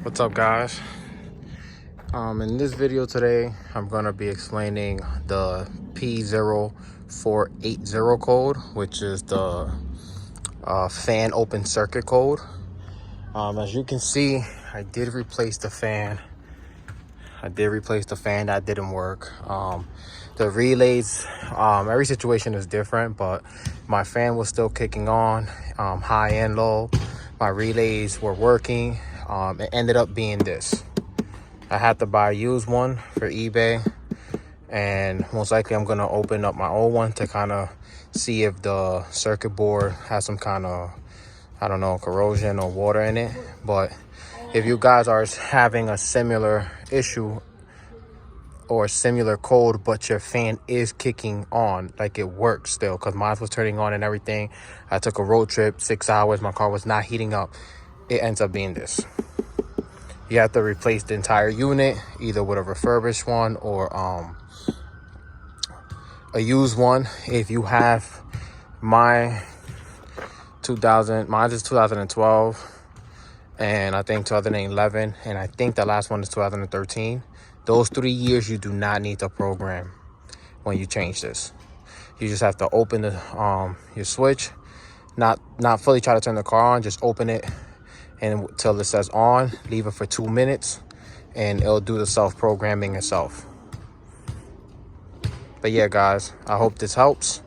What's up, guys? In this video today, I'm gonna be explaining the p0480 code, which is the fan open circuit code. As you can see, I did replace the fan. That didn't work. The relays, every situation is different, but my fan was still kicking on, high and low. My relays were working. It ended up being this. I had to buy a used one for eBay, and most likely I'm gonna open up my old one to kind of see if the circuit board has some kind of, I don't know, corrosion or water in it. But if you guys are having a similar issue or a similar code, but your fan is kicking on, like it works still, because mine was turning on and everything. I took a road trip, 6 hours, my car was not heating up. It ends up being this. You have to replace the entire unit, either with a refurbished one or a used one. If you have mine is 2012, and I think 2011, and I think the last one is 2013. Those 3 years you do not need to program when you change this. You just have to open the your switch, not fully try to turn the car on, just open it and until it says on, leave it for 2 minutes, and it'll do the self-programming itself. But yeah, guys, I hope this helps.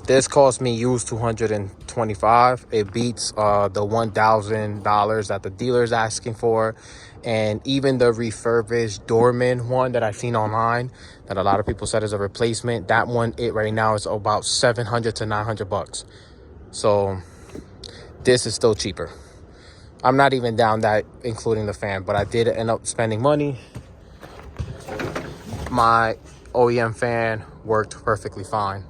This cost me used $225. It beats the $1,000 that the dealer's asking for, and even the refurbished doorman one that I've seen online that a lot of people said is a replacement. That one, it right now is about $700 to $900. So this is still cheaper. I'm not even down that including the fan, but I did end up spending money. My OEM fan worked perfectly fine.